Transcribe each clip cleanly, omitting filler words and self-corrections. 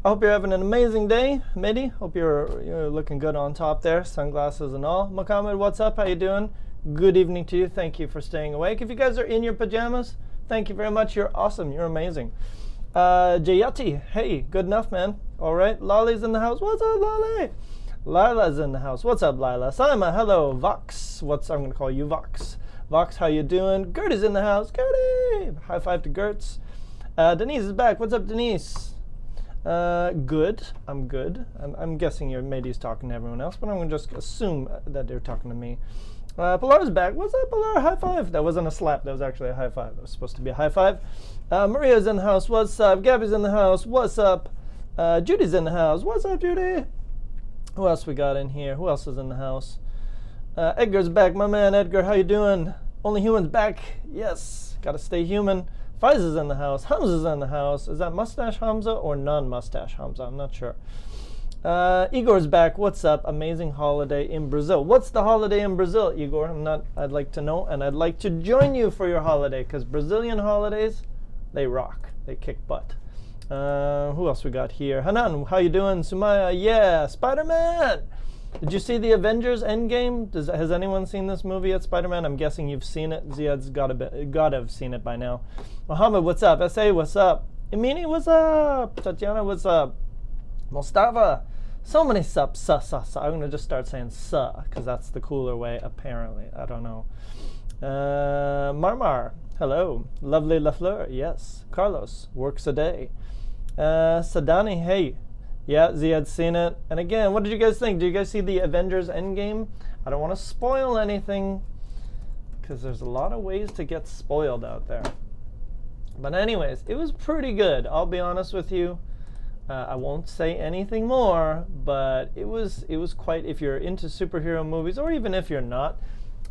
I hope you're having an amazing day, Mehdi. Hope you're looking good on top there, sunglasses and all. Mohammed, what's up? How you doing? Good evening to you. Thank you for staying awake. If you guys are in your pajamas, thank you very much. You're awesome. You're amazing. Jayati, hey, good enough, man. All right, Lolly's in the house. What's up, Lolly? Lila's in the house. What's up, Lila? Simon, hello. Vox, I'm gonna call you Vox. Vox, how you doing? Gert is in the house. Gertie, high five to Gertz. Denise is back. What's up, Denise? Good. I'm good. I'm guessing your matey's talking to everyone else, but I'm gonna just assume that they're talking to me. Pilar's back. What's up, Pilar? High five. That wasn't a slap. That was actually a high five. That was supposed to be a high five. Maria's in the house. What's up? Gabby's in the house. What's up? Judy's in the house. What's up, Judy? Who else we got in here? Who else is in the house? Edgar's back. My man, Edgar. How you doing? Only Human's back. Yes. Gotta stay human. Faiza's in the house. Hamza's in the house. Is that Mustache Hamza or non-Mustache Hamza? I'm not sure. Igor's back. What's up? Amazing holiday in Brazil. What's the holiday in Brazil, Igor? I'd like to know, and I'd like to join you for your holiday, because Brazilian holidays, they rock. They kick butt. Who else we got here? Hanan, how you doing? Sumaya, yeah. Spider-Man! Did you see the Avengers Endgame? Has anyone seen this movie yet, Spider-Man? I'm guessing you've seen it. Ziad's gotta have seen it by now. Muhammad, what's up? SA, what's up? Imini, what's up? Tatiana, what's up? Mustafa, so many sups. I'm going to just start saying sa, because that's the cooler way, apparently. I don't know. Marmar, hello. Lovely Lafleur, yes. Carlos, works a day. Sadani, hey. Yeah, Ziad's seen it. And again, what did you guys think? Did you guys see the Avengers Endgame? I don't want to spoil anything, because there's a lot of ways to get spoiled out there. But anyways, it was pretty good. I'll be honest with you. I won't say anything more, but it was quite, if you're into superhero movies, or even if you're not,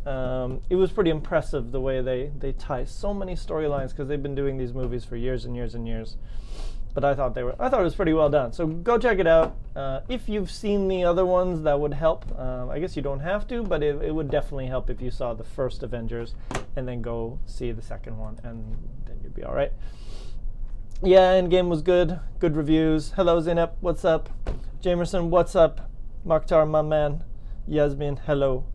it was pretty impressive the way they tie so many storylines, because they've been doing these movies for years and years and years. But I thought it was pretty well done. So go check it out. If you've seen the other ones, that would help. I guess you don't have to, but it would definitely help if you saw the first Avengers and then go see the second one, and then you'd be all right. Yeah, Endgame was good. Good reviews. Hello, Zainab. What's up? Jamerson, what's up? Makhtar, my man. Yasmin, hello.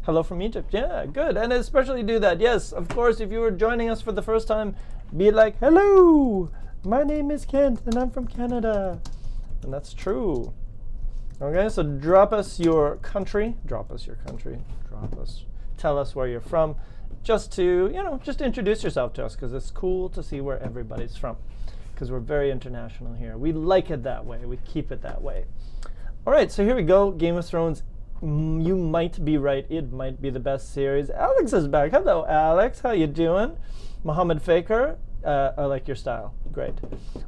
Hello from Egypt. Yeah, good. And especially do that. Yes, of course, if you were joining us for the first time, be like, hello. My name is Kent, and I'm from Canada. And that's true. Okay, so drop us your country. Tell us where you're from. Just to, just introduce yourself to us, because it's cool to see where everybody's from. Because we're very international here. We like it that way. We keep it that way. All right, so here we go. Game of Thrones. You might be right. It might be the best series. Alex is back. Hello, Alex. How you doing? Mohammed Faker. I like your style. Great.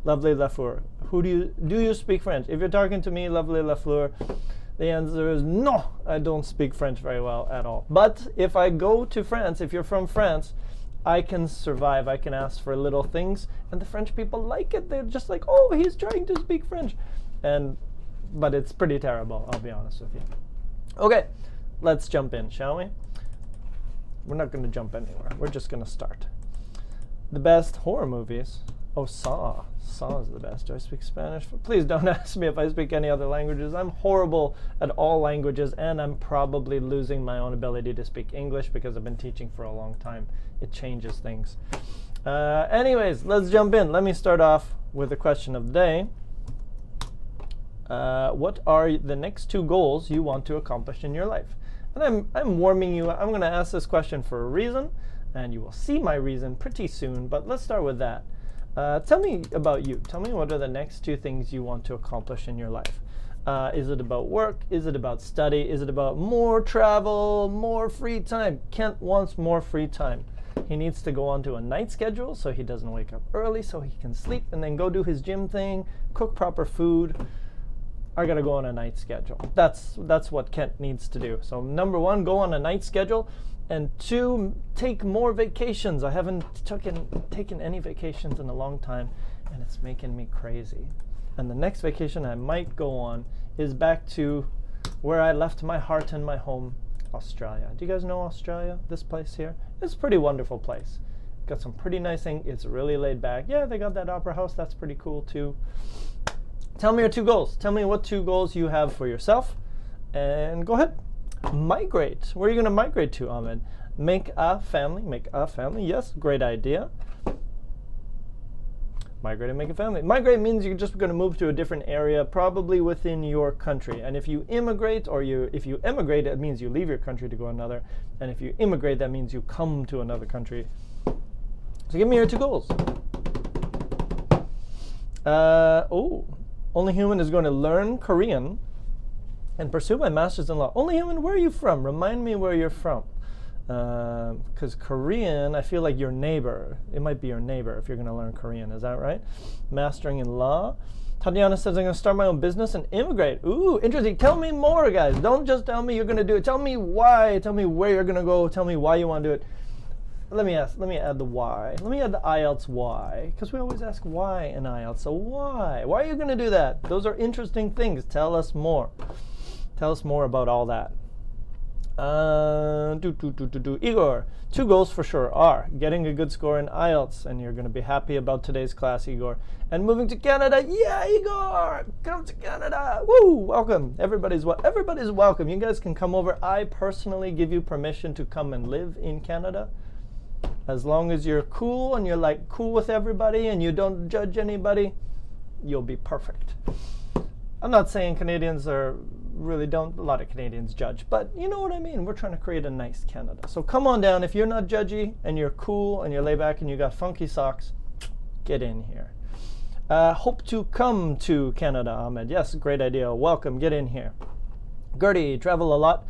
Lovely Lafleur. Do you speak French? If you're talking to me, Lovely Lafleur, the answer is no. I don't speak French very well at all. But if I go to France, if you're from France, I can survive. I can ask for little things, and the French people like it. They're just like, oh, he's trying to speak French. But it's pretty terrible, I'll be honest with you. Okay, let's jump in, shall we? We're not going to jump anywhere. We're just going to start. The best horror movies. Oh, Saw. Saw is the best. Do I speak Spanish? Please don't ask me if I speak any other languages. I'm horrible at all languages, and I'm probably losing my own ability to speak English because I've been teaching for a long time. It changes things. Anyways, let's jump in. Let me start off with the question of the day. What are the next 2 goals you want to accomplish in your life? And I'm warming you. I'm going to ask this question for a reason, and you will see my reason pretty soon. But let's start with that. Tell me about you. Tell me what are the next 2 things you want to accomplish in your life. Is it about work? Is it about study? Is it about more travel, more free time? Kent wants more free time. He needs to go onto a night schedule so he doesn't wake up early, so he can sleep and then go do his gym thing, cook proper food. I gotta go on a night schedule. That's what Kent needs to do. So number 1, go on a night schedule. And 2, take more vacations. I haven't taken any vacations in a long time, and it's making me crazy. And the next vacation I might go on is back to where I left my heart and my home, Australia. Do you guys know Australia? This place here? It's a pretty wonderful place. Got some pretty nice things. It's really laid back. Yeah, they got that opera house. That's pretty cool too. Tell me your 2 goals. Tell me what 2 goals you have for yourself. And go ahead. Migrate. Where are you going to migrate to, Ahmed? Make a family. Make a family. Yes, great idea. Migrate and make a family. Migrate means you're just going to move to a different area, probably within your country. And if you immigrate or if you emigrate, that means you leave your country to go another. And if you immigrate, that means you come to another country. So give me your 2 goals. Only Human is going to learn Korean and pursue my master's in law. Only Human, where are you from? Remind me where you're from. Because Korean, I feel like your neighbor. It might be your neighbor if you're going to learn Korean. Is that right? Mastering in law. Tatiana says, I'm going to start my own business and immigrate. Ooh, interesting. Tell me more, guys. Don't just tell me you're going to do it. Tell me why. Tell me where you're going to go. Tell me why you want to do it. Let me add the why. Let me add the IELTS why. Because we always ask why in IELTS. So why? Why are you going to do that? Those are interesting things. Tell us more. Tell us more about all that. Igor, 2 goals for sure are getting a good score in IELTS, and you're going to be happy about today's class, Igor. And moving to Canada. Yeah, Igor, come to Canada. Woo, welcome. Everybody's welcome. You guys can come over. I personally give you permission to come and live in Canada. As long as you're cool and you're like cool with everybody and you don't judge anybody, you'll be perfect. I'm not saying Canadians really don't, a lot of Canadians judge, but you know what I mean. We're trying to create a nice Canada. So come on down. If you're not judgy and you're cool and you're laid back and you got funky socks, get in here. Hope to come to Canada, Ahmed. Yes, great idea. Welcome. Get in here. Gertie, travel a lot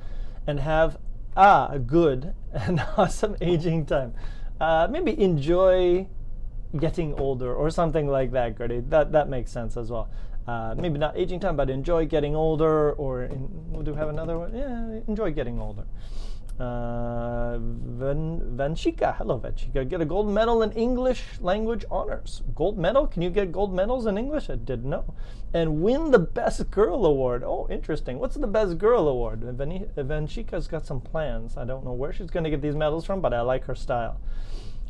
and have a good and awesome aging time. Maybe enjoy getting older or something like that, Gertie. That makes sense as well. Maybe not aging time, but enjoy getting older, or do we have another one? Yeah, enjoy getting older. Vanchika, hello Vanchika. Get a gold medal in English language honors. Gold medal? Can you get gold medals in English? I didn't know. And win the Best Girl Award. Oh, interesting. What's the Best Girl Award? Vanchika's got some plans. I don't know where she's going to get these medals from, but I like her style.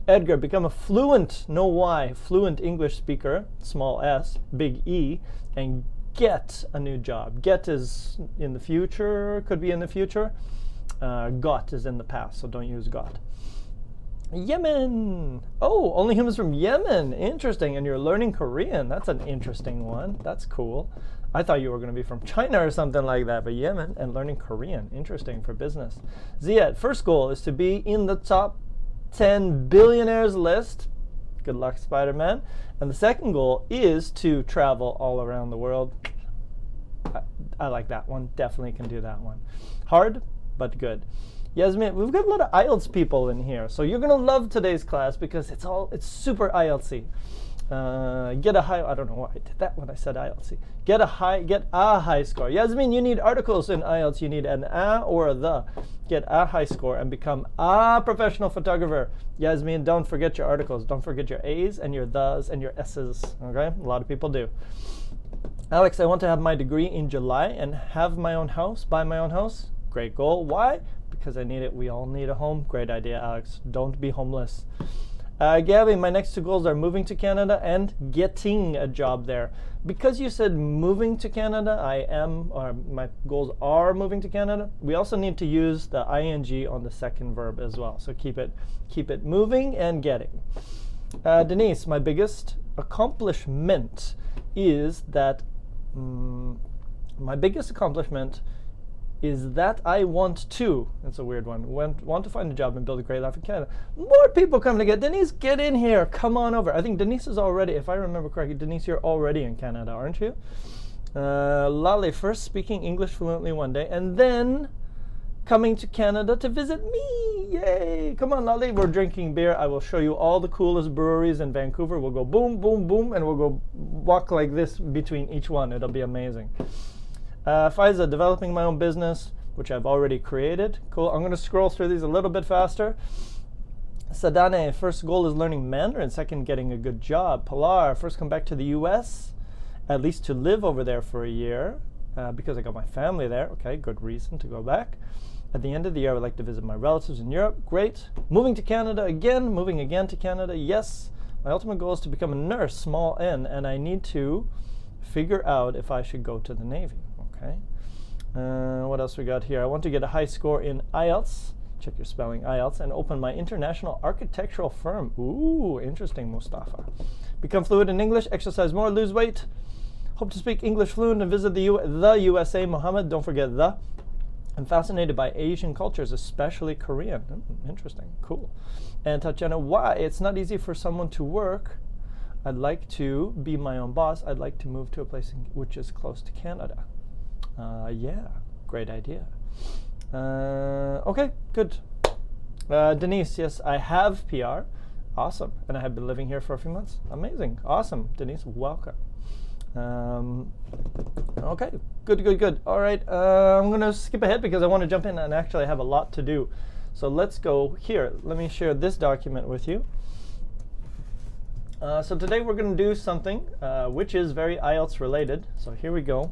Edgar, become a fluent English speaker, small s, big E, and get a new job. Get is in the future, could be in the future. Got is in the past, so don't use got. Yemen. Oh, Only Humans from Yemen. Interesting. And you're learning Korean. That's an interesting one. That's cool. I thought you were going to be from China or something like that, but Yemen and learning Korean. Interesting for business. Ziad, first goal is to be in the top 10 billionaires list. Good luck, Spider-Man. And the second goal is to travel all around the world. I like that one. Definitely can do that one. Hard, but good. Yasmin, we've got a lot of IELTS people in here, so you're gonna love today's class because it's super IELTSy. Get a high. I don't know why I did that when I said IELTSy. Get a high score. Yasmin, you need articles in IELTS. You need an a or a the. Get a high score and become a professional photographer. Yasmin, don't forget your articles. Don't forget your A's and your the's and your S's. Okay, a lot of people do. Alex, I want to have my degree in July and have my own house. Buy my own house. Great goal. Why? Because I need it. We all need a home. Great idea, Alex. Don't be homeless. Gabby, my next 2 goals are moving to Canada and getting a job there. Because you said moving to Canada, my goals are moving to Canada. We also need to use the ing on the second verb as well. So keep it moving and getting. Denise, my biggest accomplishment is that I want to, it's a weird one, want to find a job and build a great life in Canada. More people coming to Denise, get in here, come on over. I think Denise is already, if I remember correctly, Denise, you're already in Canada, aren't you? Lale, first speaking English fluently one day, and then coming to Canada to visit me. Yay! Come on, Lale, we're drinking beer. I will show you all the coolest breweries in Vancouver. We'll go boom, boom, boom, and we'll go walk like this between each one. It'll be amazing. Faiza, developing my own business, which I've already created. Cool. I'm going to scroll through these a little bit faster. Sadane, first goal is learning Mandarin. Second, getting a good job. Pilar, first come back to the US, at least to live over there for a year, because I got my family there. Okay, good reason to go back. At the end of the year, I would like to visit my relatives in Europe. Great. Moving to Canada again. Moving again to Canada. Yes. My ultimate goal is to become a nurse, small n, and I need to figure out if I should go to the Navy. Okay. What else we got here? I want to get a high score in IELTS. Check your spelling, IELTS, and open my international architectural firm. Ooh, interesting, Mustafa. Become fluent in English, exercise more, lose weight. Hope to speak English fluent and visit the USA, Mohammed. Don't forget the. I'm fascinated by Asian cultures, especially Korean. Interesting, cool. And Tatiana, why? It's not easy for someone to work. I'd like to be my own boss. I'd like to move to a place which is close to Canada. Yeah, great idea. Okay, good. Denise, yes, I have PR. Awesome. And I have been living here for a few months. Amazing. Awesome. Denise, welcome. Okay, good. All right, I'm going to skip ahead because I want to jump in and actually have a lot to do. So let's go here. Let me share this document with you. So today we're going to do something which is very IELTS related. So here we go.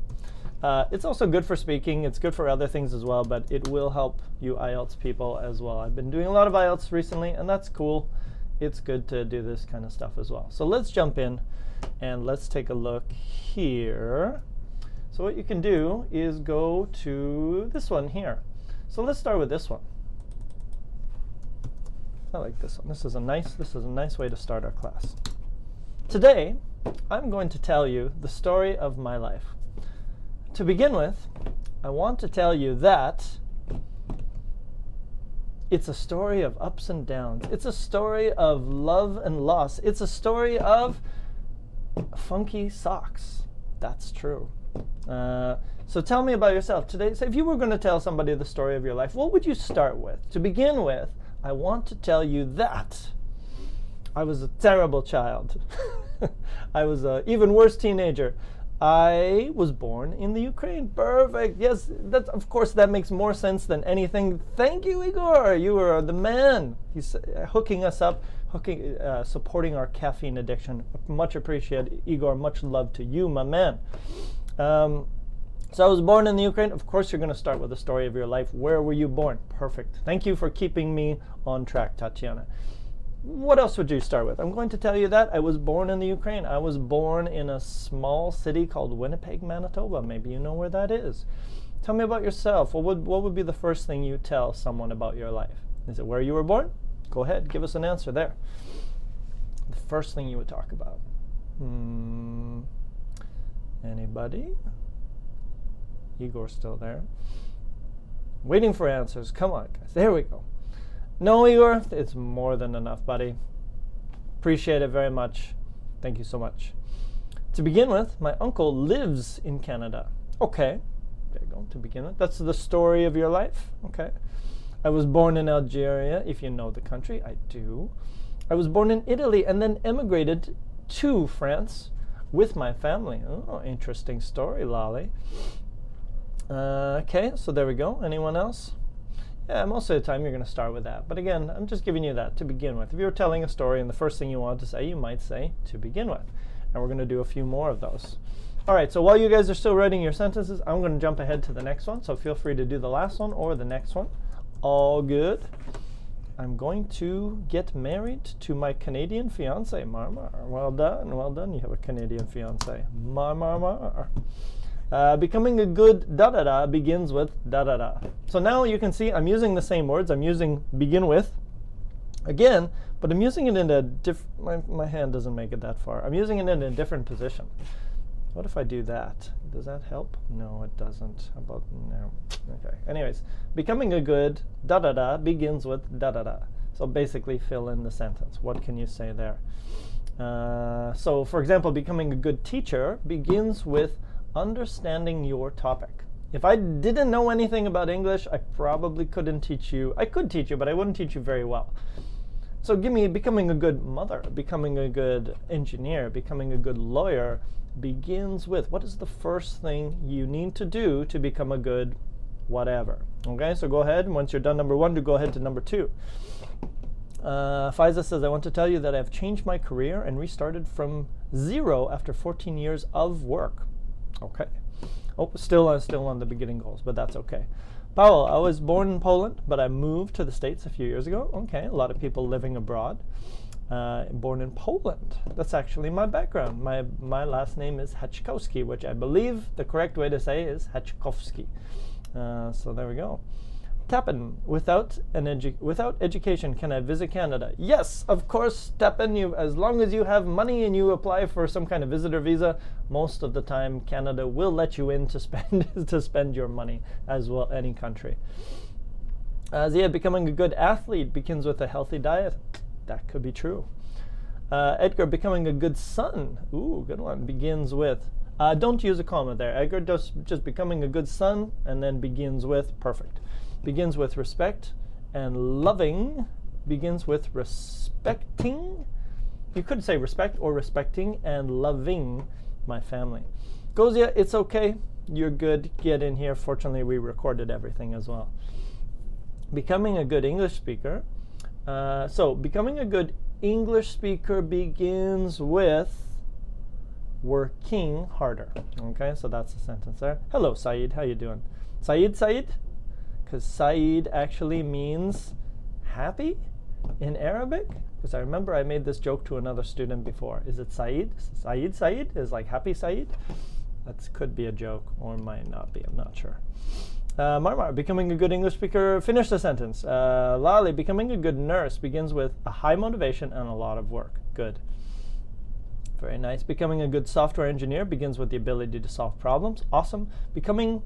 It's also good for speaking. It's good for other things as well, but it will help you IELTS people as well. I've been doing a lot of IELTS recently, and that's cool. It's good to do this kind of stuff as well. So let's jump in and let's take a look here. So what you can do is go to this one here. So let's start with this one. I like this one. This is a nice way to start our class. Today, I'm going to tell you the story of my life. To begin with, I want to tell you that it's a story of ups and downs. It's a story of love and loss. It's a story of funky socks. That's true. So tell me about yourself today. So if you were going to tell somebody the story of your life, what would you start with? To begin with, I want to tell you that I was a terrible child. I was an even worse teenager. I was born in the Ukraine. Perfect. Yes, that's, of course, that makes more sense than anything. Thank you, Igor. You are the man. He's hooking us up, supporting our caffeine addiction. Much appreciated, Igor. Much love to you, my man. So I was born in the Ukraine. Of course, you're going to start with the story of your life. Where were you born? Perfect. Thank you for keeping me on track, Tatiana. What else would you start with? I'm going to tell you that I was born in the Ukraine. I was born in a small city called Winnipeg, Manitoba. Maybe you know where that is. Tell me about yourself. What would be the first thing you tell someone about your life? Is it where you were born? Go ahead, give us an answer there. The first thing you would talk about. Anybody? Igor's still there. Waiting for answers. Come on, guys. There we go. No, Igor, it's more than enough, buddy. Appreciate it very much. Thank you so much. To begin with, my uncle lives in Canada. Okay, there you go, to begin with. That's the story of your life. Okay. I was born in Algeria, if you know the country. I do. I was born in Italy and then emigrated to France with my family. Oh, interesting story, Lolly. Okay, so there we go. Anyone else? Yeah, most of the time you're going to start with that. But again, I'm just giving you that to begin with. If you were telling a story and the first thing you wanted to say, you might say to begin with. And we're going to do a few more of those. All right, so while you guys are still writing your sentences, I'm going to jump ahead to the next one. So feel free to do the last one or the next one. All good. I'm going to get married to my Canadian fiance, Marmar. Well done, well done. You have a Canadian fiance. Marmar. Becoming a good da-da-da begins with da-da-da. So now you can see I'm using the same words. I'm using begin with again, but I'm using it in a my hand doesn't make it that far. I'm using it in a different position. What if I do that? Does that help? No, it doesn't. How about no? Okay. Anyways, becoming a good da-da-da begins with da-da-da. So basically fill in the sentence. What can you say there? So for example, becoming a good teacher begins with understanding your topic. If I didn't know anything about English, I probably couldn't teach you. I could teach you, but I wouldn't teach you very well. So give me becoming a good mother, becoming a good engineer, becoming a good lawyer begins with what is the first thing you need to do to become a good whatever. Okay, so go ahead. Once you're done number one, to go ahead to number two. Faiza says, I want to tell you that I've changed my career and restarted from zero after 14 years of work. Okay. Oh, still on the beginning goals, but that's okay. Paul, I was born in Poland, but I moved to the States a few years ago. Okay, a lot of people living abroad. Born in Poland. That's actually my background. My last name is Hachkowski, which I believe the correct way to say is Hachkowski. So there we go. Tappen, without education, can I visit Canada? Yes, of course, Tappen. As long as you have money and you apply for some kind of visitor visa, most of the time Canada will let you in to spend your money, as well any country. Zia, becoming a good athlete begins with a healthy diet. That could be true. Edgar, becoming a good son. Ooh, good one. Begins with. Don't use a comma there, Edgar. Just becoming a good son, and then begins with. Perfect. Begins with respect, and loving begins with respecting. You could say respect or respecting and loving my family. Gozia, it's okay. You're good. Get in here. Fortunately, we recorded everything as well. Becoming a good English speaker. So becoming a good English speaker begins with working harder. Okay, so that's the sentence there. Hello, Saeed. How you doing? Saeed? Because Saeed actually means happy in Arabic. Because I remember I made this joke to another student before. Is it Saeed? Saeed is like happy Saeed? That could be a joke or might not be. I'm not sure. Marmar, becoming a good English speaker. Finish the sentence. Lali, becoming a good nurse begins with a high motivation and a lot of work. Good. Very nice. Becoming a good software engineer begins with the ability to solve problems. Awesome. Becoming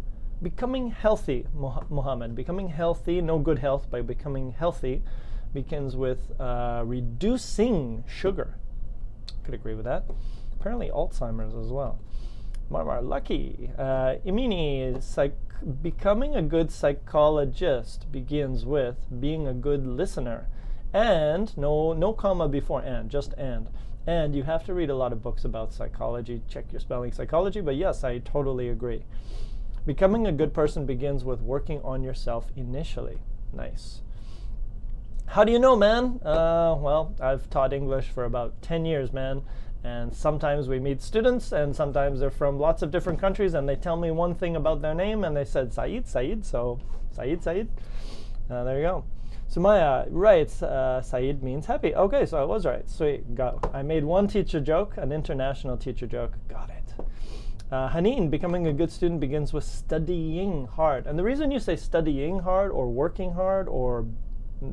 healthy, Mohammed. Becoming healthy, no good health, but becoming healthy begins with reducing sugar. Could agree with that. Apparently Alzheimer's as well. Marmar, lucky. Imini, becoming a good psychologist begins with being a good listener. And, no comma before and, just and. And you have to read a lot of books about psychology. Check your spelling psychology, but yes, I totally agree. Becoming a good person begins with working on yourself initially. Nice. How do you know, man? Well, I've taught English for about 10 years, man. And sometimes we meet students, and sometimes they're from lots of different countries, and they tell me one thing about their name, and they said Saeed, so Saeed. There you go. Sumaya writes, Saeed means happy. Okay, so I was right. Sweet, go. I made one teacher joke, an international teacher joke. Got it. Haneen, becoming a good student begins with studying hard. And the reason you say studying hard or working hard or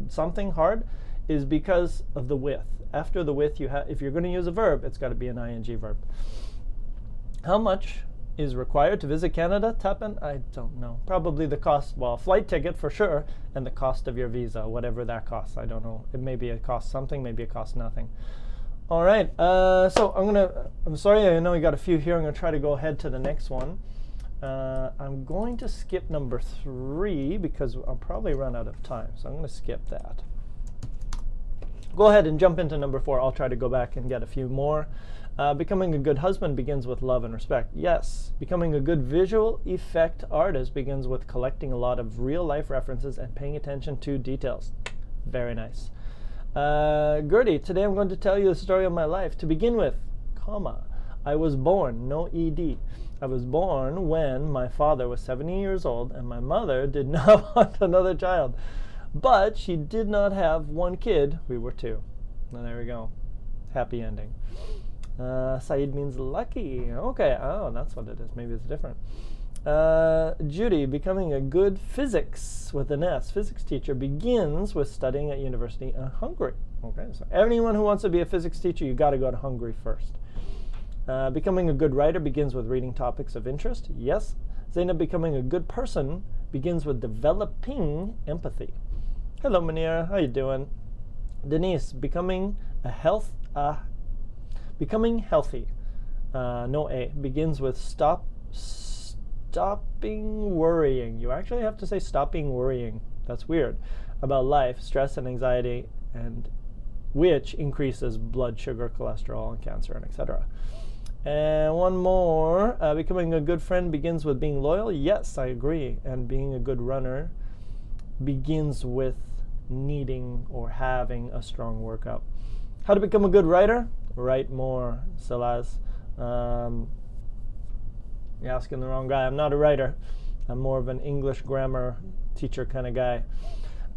something hard is because of the with. After the with, if you're going to use a verb, it's got to be an ing verb. How much is required to visit Canada, Tappen? I don't know. Probably the cost, well, flight ticket for sure, and the cost of your visa, whatever that costs. I don't know. It maybe it costs something, maybe it costs nothing. All right, so I'm sorry, I know you got a few here. I'm going to try to go ahead to the next one. I'm going to skip number 3 because I'll probably run out of time. So I'm going to skip that. Go ahead and jump into number 4. I'll try to go back and get a few more. Becoming a good husband begins with love and respect. Yes. Becoming a good visual effect artist begins with collecting a lot of real-life references and paying attention to details. Very nice. Gertie, today I'm going to tell you the story of my life. To begin with, comma, I was born, no ED. I was born when my father was 70 years old and my mother did not want another child. But she did not have one kid. We were 2. And there we go. Happy ending. Saeed means lucky. Okay. Oh, that's what it is. Maybe it's different. Judy, becoming a good physics with an S, physics teacher begins with studying at university in Hungary. Okay, so anyone who wants to be a physics teacher, you got to go to Hungary first. Becoming a good writer begins with reading topics of interest. Yes. Zainab, becoming a good person begins with developing empathy. Hello, Munir. How you doing? Denise, becoming healthy. No A. Begins with stopping worrying. You actually have to say stopping worrying. That's weird. About life, stress, and anxiety, and which increases blood sugar, cholesterol, and cancer, and etc. And one more. Becoming a good friend begins with being loyal. Yes, I agree. And being a good runner begins with needing or having a strong workout. How to become a good writer? Write more, Salaz. You're asking the wrong guy. I'm not a writer. I'm more of an English grammar teacher kind of guy.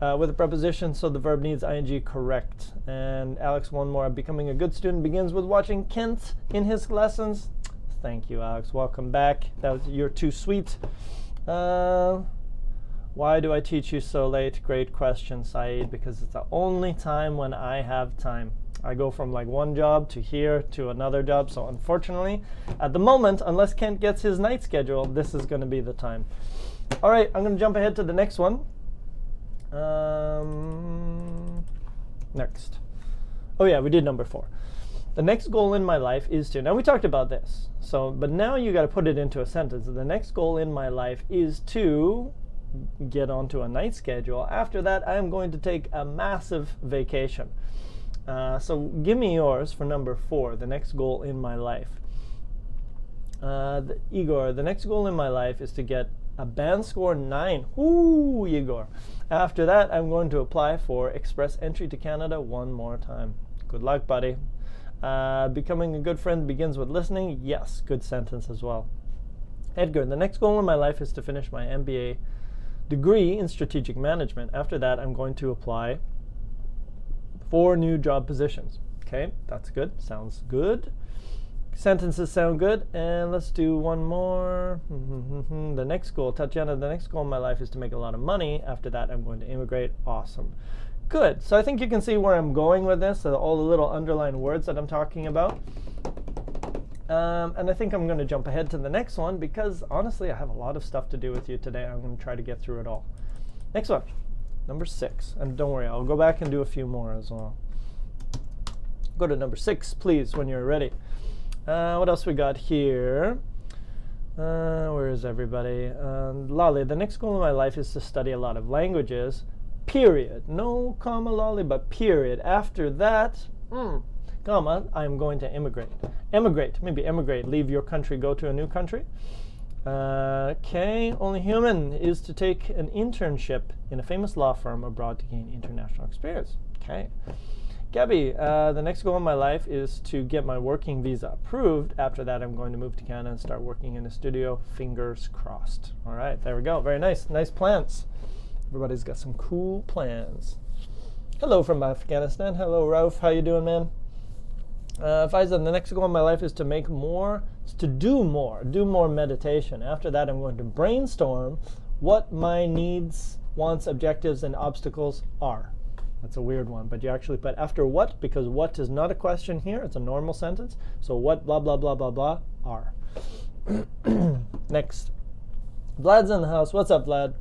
with a preposition, so the verb needs ing, correct. And Alex, one more. Becoming a good student begins with watching Kent in his lessons. Thank you, Alex. Welcome back. You're too sweet. Why do I teach you so late? Great question, Saeed, because it's the only time when I have time. I go from like one job to here to another job. So unfortunately, at the moment, unless Kent gets his night schedule, this is going to be the time. All right, I'm going to jump ahead to the next one. Next. Oh yeah, we did number 4. The next goal in my life is to, now we talked about this, but now you got to put it into a sentence. The next goal in my life is to get onto a night schedule. After that, I am going to take a massive vacation. So give me yours for number 4, the next goal in my life. Igor, the next goal in my life is to get a band score 9. Ooh, Igor. After that, I'm going to apply for express entry to Canada one more time. Good luck, buddy. Becoming a good friend begins with listening. Yes, good sentence as well. Edgar, the next goal in my life is to finish my MBA degree in strategic management. After that, I'm going to apply for new job positions. Okay, that's good. Sounds good. Sentences sound good. And let's do one more. The next goal, Tatiana, the next goal in my life is to make a lot of money. After that, I'm going to immigrate. Awesome. Good. So I think you can see where I'm going with this, all the little underlined words that I'm talking about. And I think I'm going to jump ahead to the next one because, honestly, I have a lot of stuff to do with you today. I'm going to try to get through it all. Next one, number 6. And don't worry, I'll go back and do a few more as well. Go to number 6, please, when you're ready. What else we got here? Where is everybody? Lolly, the next goal in my life is to study a lot of languages. Period. No comma, Lolly, but period. After that, comma, I'm going to immigrate. Maybe emigrate. Leave your country, go to a new country. Okay, only human is to take an internship in a famous law firm abroad to gain international experience. Okay. Gabby, the next goal in my life is to get my working visa approved. After that, I'm going to move to Canada and start working in a studio. Fingers crossed. All right, there we go. Very nice. Nice plans. Everybody's got some cool plans. Hello from Afghanistan. Hello, Rauf. How you doing, man? Faizan, the next goal in my life is to do more meditation. After that, I'm going to brainstorm what my needs, wants, objectives, and obstacles are. That's a weird one, but you actually put after what, because what is not a question here. It's a normal sentence. So what, blah, blah, blah, blah, blah, are. Next. Vlad's in the house. What's up, Vlad?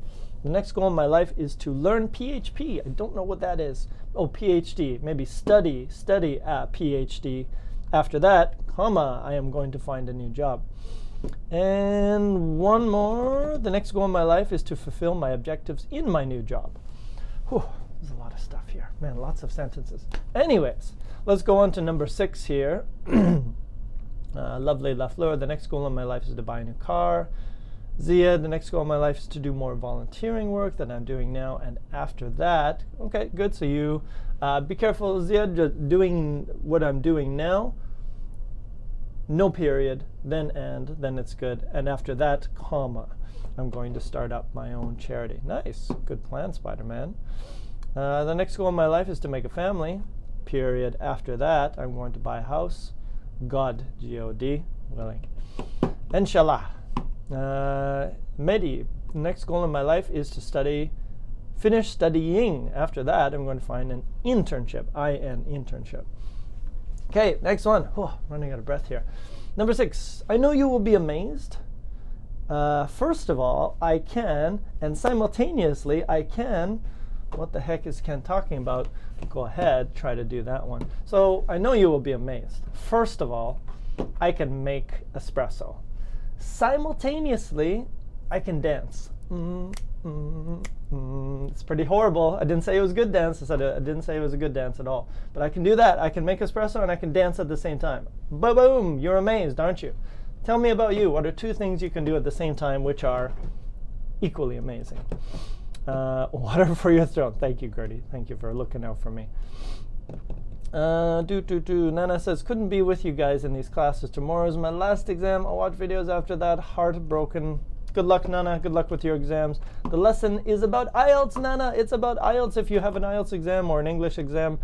The next goal in my life is to learn PHP. I don't know what that is. Oh, PhD. Maybe study at PhD. After that, comma, I am going to find a new job. And one more. The next goal in my life is to fulfill my objectives in my new job. Whew, there's a lot of stuff here. Man, lots of sentences. Anyways, let's go on to number 6 here. Lovely Lafleur. The next goal in my life is to buy a new car. Zia, the next goal in my life is to do more volunteering work than I'm doing now. And after that, okay, good. So you be careful, Zia, just doing what I'm doing now. No period, then and, then it's good. And after that, comma, I'm going to start up my own charity. Nice. Good plan, Spider-Man. The next goal in my life is to make a family. Period. After that, I'm going to buy a house. God, G-O-D, willing. Inshallah. Mehdi, the next goal in my life is to finish studying. After that, I'm going to find an internship. Internship. Okay, next one. Oh, running out of breath here. Number 6. I know you will be amazed. First of all, I can, and simultaneously, I can. What the heck is Ken talking about? Go ahead, try to do that one. So I know you will be amazed. First of all, I can make espresso. Simultaneously, I can dance. It's pretty horrible. I didn't say it was good dance. I didn't say it was a good dance at all. But I can do that. I can make espresso and I can dance at the same time. Boom! You're amazed, aren't you? Tell me about you. What are 2 things you can do at the same time which are equally amazing? Water for your throat. Thank you, Gertie. Thank you for looking out for me. Nana says, couldn't be with you guys in these classes. Tomorrow is my last exam. I'll watch videos after that. Heartbroken Good luck, Nana. Good luck with your exams. The lesson is about IELTS, Nana. It's about IELTS. If you have an IELTS exam or an English exam,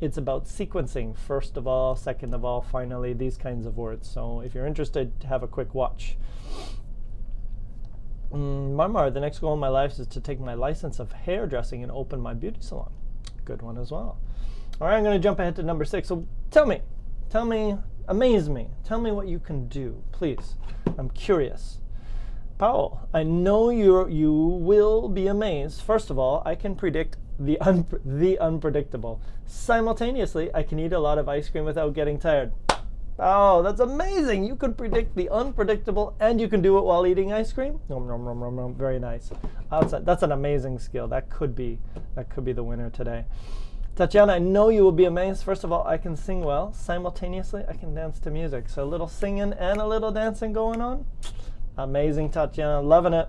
it's about sequencing. First of all, second of all, finally, these kinds of words. So if you're interested, have a quick watch. Marmar, the next goal in my life is to take my license of hairdressing and open my beauty salon. Good one as well. All right, I'm going to jump ahead to number 6. So tell me, amaze me. Tell me what you can do, please. I'm curious. Powell, I know you will be amazed. First of all, I can predict the unpredictable. Simultaneously, I can eat a lot of ice cream without getting tired. Oh, that's amazing. You can predict the unpredictable and you can do it while eating ice cream. Nom, nom, nom, nom, nom. Very nice. That's an amazing skill. That could be the winner today. Tatiana, I know you will be amazed. First of all, I can sing well. Simultaneously, I can dance to music. So a little singing and a little dancing going on. Amazing, Tatiana. Loving it.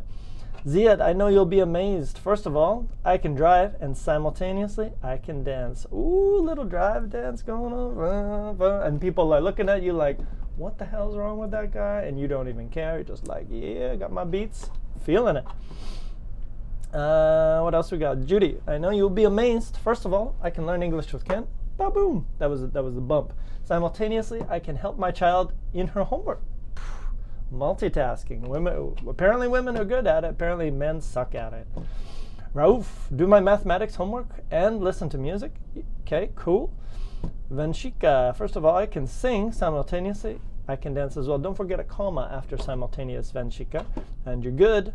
Ziad, I know you'll be amazed. First of all, I can drive, and simultaneously, I can dance. Ooh, little drive dance going on. And people are looking at you like, what the hell's wrong with that guy? And you don't even care. You're just like, yeah, got my beats. Feeling it. What else we got? Judy, I know you'll be amazed. First of all, I can learn English with Ken. Ba-boom. That was the bump. Simultaneously, I can help my child in her homework. Multitasking. Apparently women are good at it. Apparently men suck at it. Rauf, do my mathematics homework and listen to music. Okay, cool. Vanshika, first of all, I can sing simultaneously. I can dance as well. Don't forget a comma after simultaneous, Vanshika. And you're good.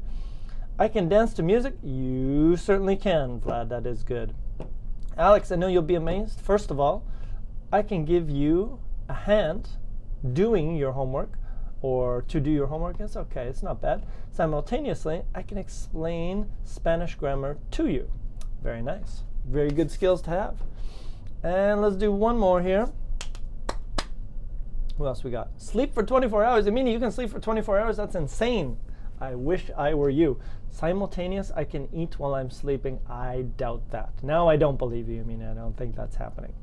I can dance to music. You certainly can, Vlad. That is good. Alex, I know you'll be amazed. First of all, I can give you a hand doing your homework. Or to do your homework. It's okay, it's not bad. Simultaneously, I can explain Spanish grammar to you. Very nice. Very good skills to have. And let's do one more here. Who else we got? Sleep for 24 hours. I mean, you can sleep for 24 hours. That's insane. I wish I were you. Simultaneous, I can eat while I'm sleeping. I doubt that. Now I don't believe you. I mean, I don't think that's happening.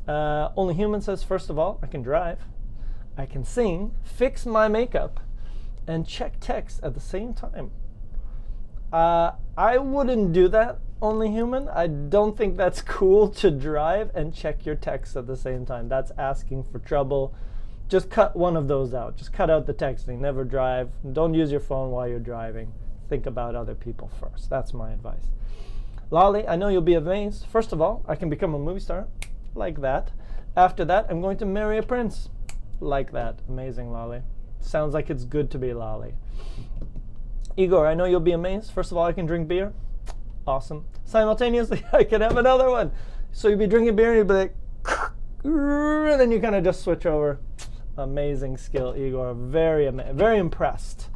Only Human says, first of all, I can drive. I can sing, fix my makeup, and check text at the same time. I wouldn't do that, Only Human. I don't think that's cool to drive and check your text at the same time. That's asking for trouble. Just cut one of those out. Just cut out the texting. Never drive. Don't use your phone while you're driving. Think about other people first. That's my advice. Lolly, I know you'll be amazed. First of all, I can become a movie star. Like that. After that, I'm going to marry a prince. Like that. Amazing, Lolly. Sounds like it's good to be Lolly. Igor, I know you'll be amazed. First of all, I can drink beer. Awesome. Simultaneously, I can have another one. So you'd be drinking beer and you'd be like, and then you kind of just switch over. Amazing skill, Igor. Very impressed.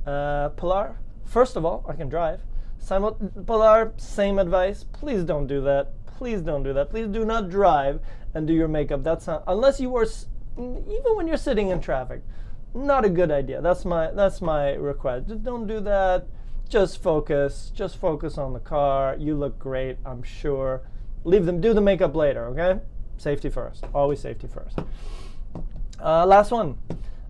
Pilar, first of all, I can drive. Pilar, same advice. Please don't do that. Please don't do that. Please do not drive and do your makeup. That's not, unless you are, even when you're sitting in traffic, not a good idea. That's my request. Just don't do that. Just focus. Just focus on the car. You look great, I'm sure. Leave them. Do the makeup later, okay? Safety first. Always safety first. Last one.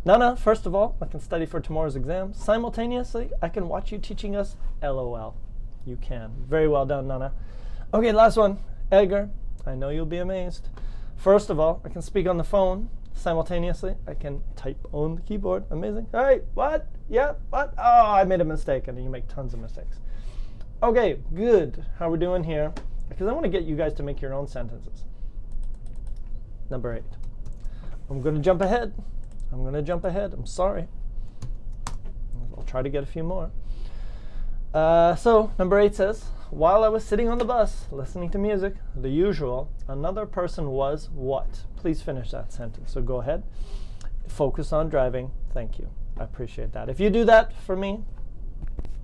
Nana, first of all, I can study for tomorrow's exam. Simultaneously, I can watch you teaching us LOL. You can. Very well done, Nana. Okay, last one. Edgar, I know you'll be amazed. First of all, I can speak on the phone. Simultaneously, I can type on the keyboard. Amazing. Hey, what? Yeah, what? Oh, I made a mistake. And you make tons of mistakes. Okay, good. How we're doing here? Because I want to get you guys to make your own sentences. Number 8. I'm going to jump ahead. I'm sorry. I'll try to get a few more. So, number 8 says, while I was sitting on the bus, listening to music, the usual, another person was what? Please finish that sentence. So go ahead. Focus on driving. Thank you. I appreciate that. If you do that for me,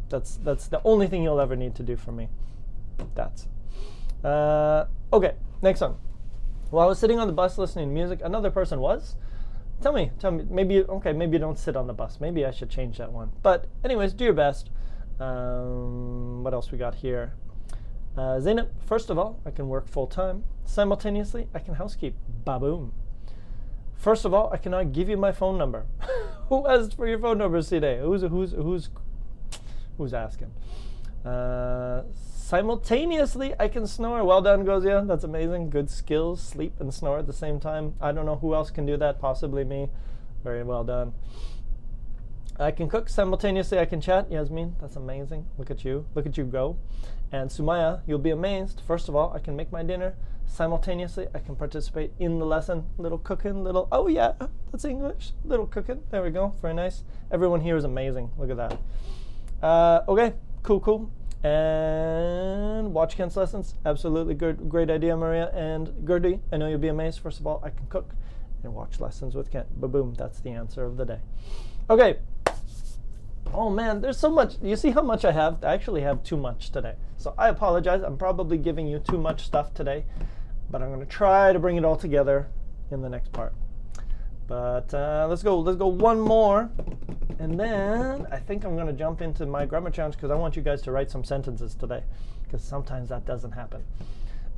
that's the only thing you'll ever need to do for me. That's okay, next one. While I was sitting on the bus listening to music, another person was? Tell me, maybe you don't sit on the bus. Maybe I should change that one. But anyways, do your best. What else we got here? Zainab, first of all, I can work full-time. Simultaneously, I can housekeep. Baboom. First of all, I cannot give you my phone number. Who asked for your phone number today? Who's Who's asking? Simultaneously, I can snore. Well done, Gozia. That's amazing. Good skills. Sleep and snore at the same time. I don't know who else can do that. Possibly me. Very well done. I can cook simultaneously. I can chat. Yasmin, that's amazing. Look at you. Look at you go. And Sumaya, you'll be amazed. First of all, I can make my dinner. Simultaneously, I can participate in the lesson. Little cooking, little, oh yeah, that's English. Little cooking. There we go. Very nice. Everyone here is amazing. Look at that. Okay, cool. And watch Kent's lessons. Absolutely good. Great idea, Maria. And Gertie, I know you'll be amazed. First of all, I can cook and watch lessons with Kent. Ba-boom. That's the answer of the day. Okay. Oh man, there's so much. You see how much I have? I actually have too much today. So I apologize. I'm probably giving you too much stuff today, but I'm going to try to bring it all together in the next part. But let's go one more, and then I think I'm going to jump into my grammar challenge because I want you guys to write some sentences today, because sometimes that doesn't happen.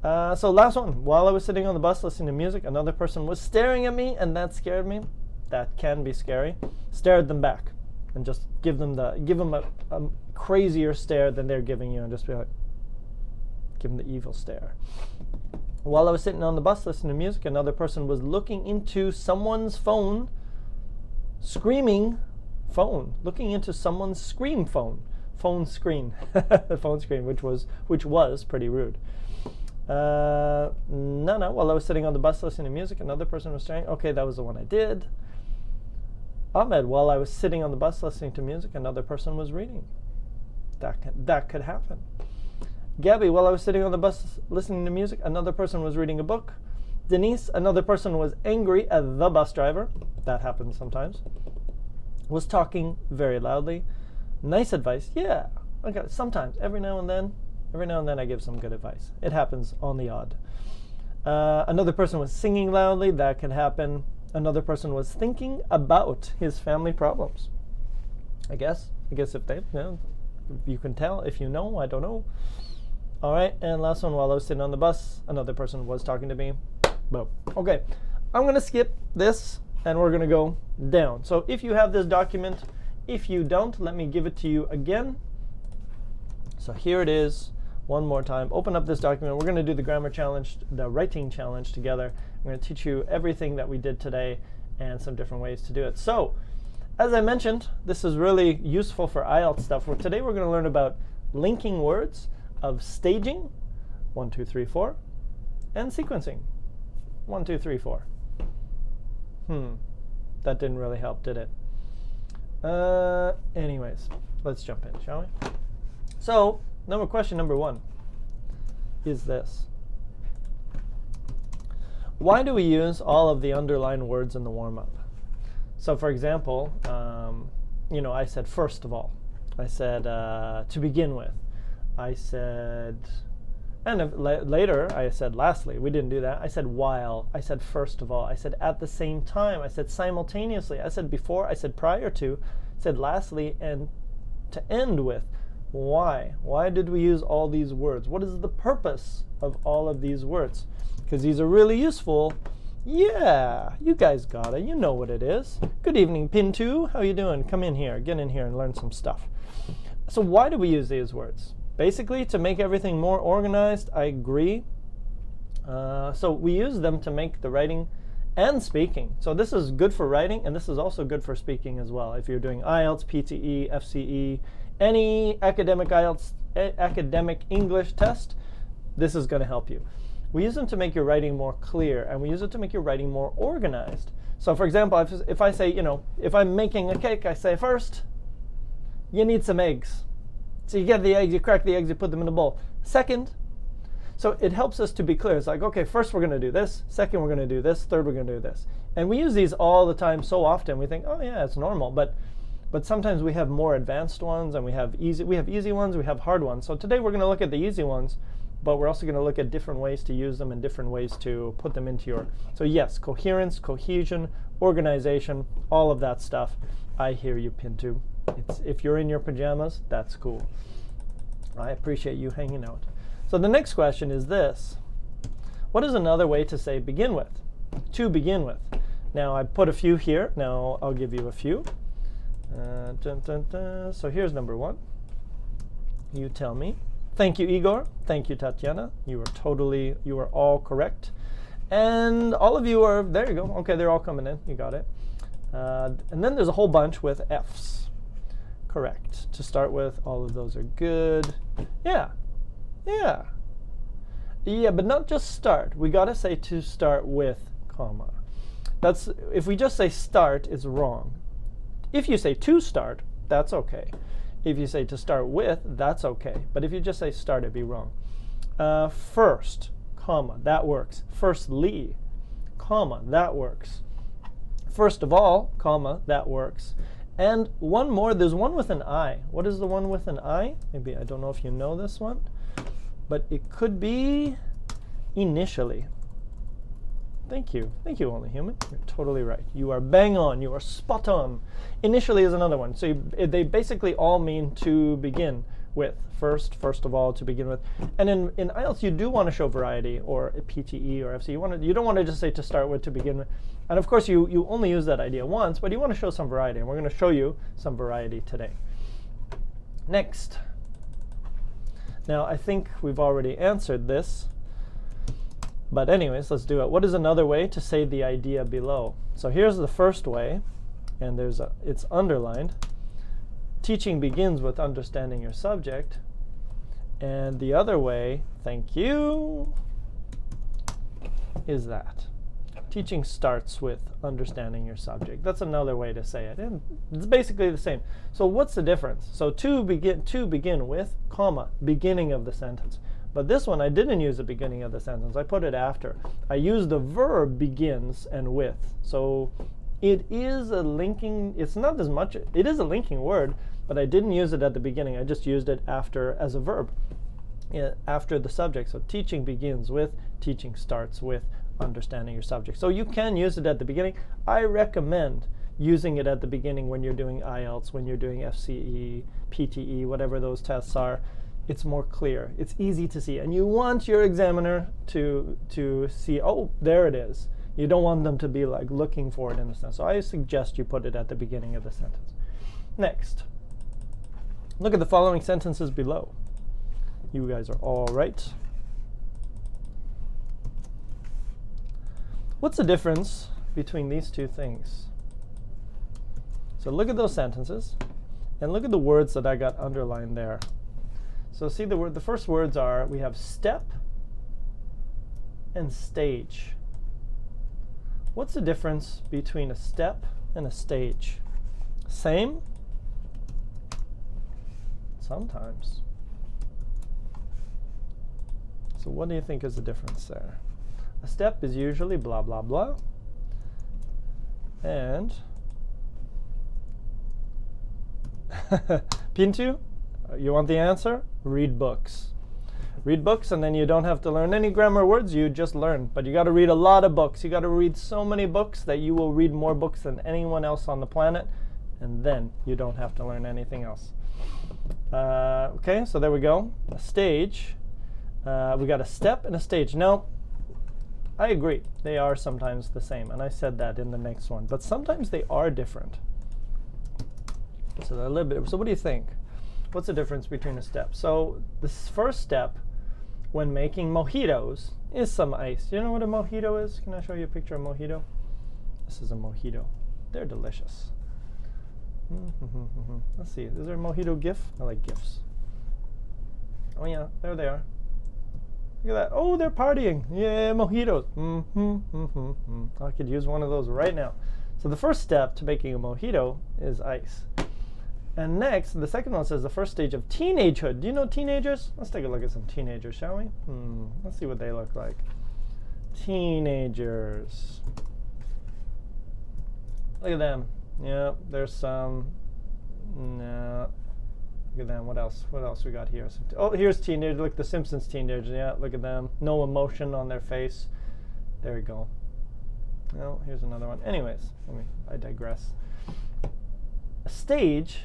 So last one. While I was sitting on the bus listening to music, another person was staring at me, and that scared me. That can be scary. Stare at them back, and just give them a crazier stare than they're giving you, and just be like, give them the evil stare. While I was sitting on the bus listening to music, another person was looking into someone's phone, looking into someone's phone screen, phone screen, which was pretty rude. No, while I was sitting on the bus listening to music, another person was staring. Okay, that was the one I did. Ahmed, while I was sitting on the bus listening to music, another person was reading. That could happen. Gabby, while I was sitting on the bus listening to music, another person was reading a book. Denise, another person was angry at the bus driver. That happens sometimes. Was talking very loudly. Nice advice. Yeah, okay. Sometimes, every now and then I give some good advice. It happens on the odd. Another person was singing loudly. That could happen. Another person was thinking about his family problems. I guess if you can tell. If you know, I don't know. All right, and last one, while I was sitting on the bus, another person was talking to me. Boom. Okay, I'm going to skip this, and we're going to go down. So if you have this document, if you don't, let me give it to you again. So here it is, one more time. Open up this document. We're going to do the grammar challenge, the writing challenge together. I'm going to teach you everything that we did today and some different ways to do it. So as I mentioned, this is really useful for IELTS stuff. Today we're going to learn about linking words, of staging, 1, 2, 3, 4, and sequencing, 1, 2, 3, 4. That didn't really help, did it? Anyways, let's jump in, shall we? So, question number 1 is this. Why do we use all of the underlined words in the warm-up? So, for example, I said first of all. I said to begin with. I said, and later I said lastly. We didn't do that. I said while. I said first of all. I said at the same time. I said simultaneously. I said before. I said prior to. I said lastly, and to end with. Why? Why did we use all these words? What is the purpose of all of these words? Because these are really useful. Yeah, you guys got it. You know what it is. Good evening, Pin2. How you doing? Come in here. Get in here and learn some stuff. So why do we use these words? Basically, to make everything more organized. I agree. So we use them to make the writing and speaking. So this is good for writing, and this is also good for speaking as well. If you're doing IELTS, PTE, FCE, any academic IELTS, academic English test, this is going to help you. We use them to make your writing more clear, and we use it to make your writing more organized. So for example, if I say, if I'm making a cake, I say first, you need some eggs. So you get the eggs, you crack the eggs, you put them in a bowl. Second, so it helps us to be clear. It's like, okay, first we're going to do this, second we're going to do this, third we're going to do this. And we use these all the time so often. We think, oh yeah, it's normal. But sometimes we have more advanced ones, and we have easy ones, we have hard ones. So today we're going to look at the easy ones, but we're also going to look at different ways to use them and different ways to put them into your. So yes, coherence, cohesion, organization, all of that stuff. I hear you, Pintu. If you're in your pajamas, that's cool. I appreciate you hanging out. So the next question is this. What is another way to say begin with? To begin with. Now I put a few here. Now I'll give you a few. So here's number 1. You tell me. Thank you, Igor. Thank you, Tatiana. You are all correct. And all of you are, there you go. Okay, they're all coming in. You got it. And then there's a whole bunch with F's. Correct. To start with, all of those are good. Yeah. Yeah. Yeah, but not just start. We got to say to start with, comma. That's, if we just say start, it's wrong. If you say to start, that's okay. If you say to start with, that's okay. But if you just say start, it'd be wrong. First, comma, that works. Firstly, comma, that works. First of all, comma, that works. And one more, there's one with an I. What is the one with an I? Maybe, I don't know if you know this one, but it could be initially. Thank you, Only Human. You're totally right. You are bang on, you are spot on. Initially is another one. So they basically all mean to begin with. First of all, to begin with. And in IELTS, you do want to show variety, or PTE or FC. You don't want to just say to start with, to begin with. And of course, you only use that idea once, but you want to show some variety. And we're going to show you some variety today. Next. Now, I think we've already answered this. But anyways, let's do it. What is another way to say the idea below? So here's the first way, and it's underlined. Teaching begins with understanding your subject. And the other way, thank you, is that. Teaching starts with understanding your subject. That's another way to say it. And it's basically the same. So what's the difference? So to begin with, comma, beginning of the sentence. But this one, I didn't use the beginning of the sentence. I put it after. I used the verb begins and with. So it is a linking, it's not as much, it is a linking word, but I didn't use it at the beginning. I just used it after as a verb, after the subject. So teaching begins with, teaching starts with understanding your subject. So you can use it at the beginning. I recommend using it at the beginning when you're doing IELTS, when you're doing FCE, PTE, whatever those tests are. It's more clear. It's easy to see. And you want your examiner to see, oh, there it is. You don't want them to be like looking for it in a sense. So I suggest you put it at the beginning of the sentence. Next. Look at the following sentences below. You guys are all right. What's the difference between these two things? So look at those sentences, and look at the words that I got underlined there. So see the first words are, we have step and stage. What's the difference between a step and a stage? Same? Sometimes. So what do you think is the difference there? A step is usually blah, blah, blah. And Pintu, you want the answer? Read books. Read books, and then you don't have to learn any grammar words. You just learn. But you got to read a lot of books. You got to read so many books that you will read more books than anyone else on the planet, and then you don't have to learn anything else. Okay, so there we go. A stage. We got a step and a stage. Now, I agree. They are sometimes the same, and I said that in the next one. But sometimes they are different. So they're a little bit. So what do you think? What's the difference between a step? So this first step, when making mojitos, is some ice. Do you know what a mojito is? Can I show you a picture of a mojito? This is a mojito. They're delicious. Let's see. Is there a mojito GIF? I like GIFs. Oh yeah, there they are. Look at that. Oh, they're partying. Yeah, mojitos. I could use one of those right now. So the first step to making a mojito is ice. And next, the second one says the first stage of teenagehood. Do you know teenagers? Let's take a look at some teenagers, shall we? Let's see what they look like. Teenagers. Look at them. Yeah, there's some. No. Look at them. What else? What else we got here? Oh, here's teenagers. Look, the Simpsons teenagers. Yeah, look at them. No emotion on their face. There we go. Oh, here's another one. Anyways, I digress. A stage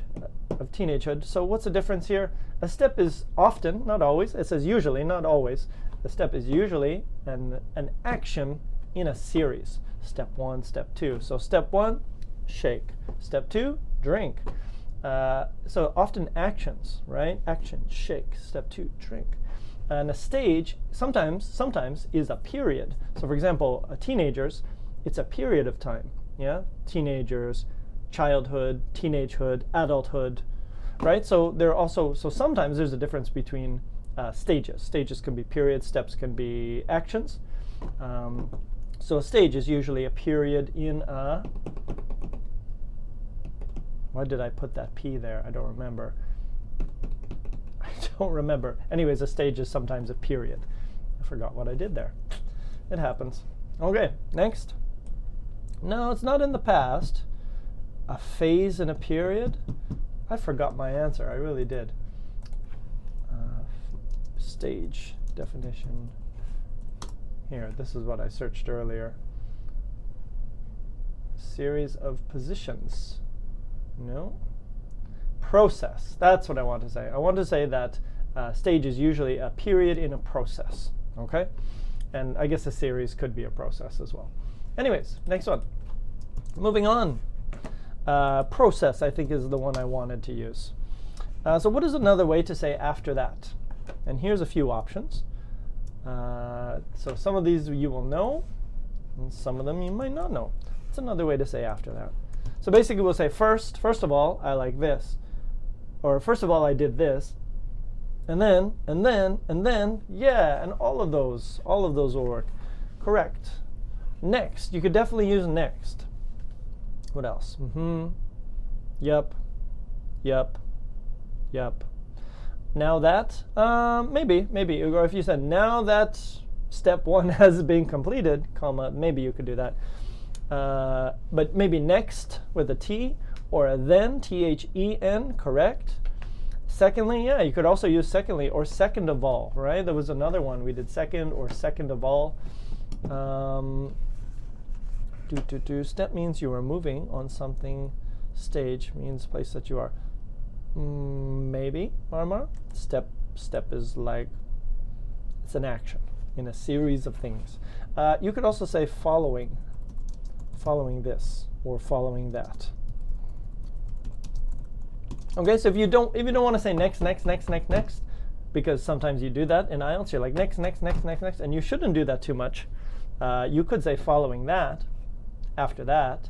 of teenagehood. So what's the difference here? A step is often, not always, it says usually, not always. A step is usually an action in a series. Step 1, step 2. So step 1, shake. Step 2, drink. So often actions, right? Action, shake. Step 2, drink. And a stage sometimes is a period. So for example, teenagers, it's a period of time. Yeah, teenagers, childhood, teenagehood, adulthood, right? So sometimes there's a difference between stages. Stages can be periods, steps can be actions. So a stage is usually a period in a. Why did I put that P there? I don't remember. I don't remember. Anyways, a stage is sometimes a period. I forgot what I did there. It happens. Okay, next. No, it's not in the past. A phase in a period? I forgot my answer. I really did. Stage definition. Here, this is what I searched earlier. Series of positions. No. Process. That's what I want to say. I want to say that stage is usually a period in a process. Okay? And I guess a series could be a process as well. Anyways, next one. Moving on. Process, I think, is the one I wanted to use. So what is another way to say after that? And here's a few options. So some of these you will know, and some of them you might not know. It's another way to say after that. So basically we'll say first of all, I like this. Or first of all, I did this. And then, yeah, and all of those will work. Correct. Next, you could definitely use next. What else? Yep. Now that, maybe. Or if you said, now that step 1 has been completed, comma, maybe you could do that. But maybe next with a T, or a then, THEN, correct. Secondly, yeah, you could also use secondly, or second of all, right? There was another one. We did second or second of all. Step means you are moving on something. Stage means place that you are. Maybe, Marmar. Step is like, it's an action in a series of things. You could also say following this, or following that. Okay, so if you don't want to say next, because sometimes you do that in IELTS, you're like next, and you shouldn't do that too much. You could say following that, after that,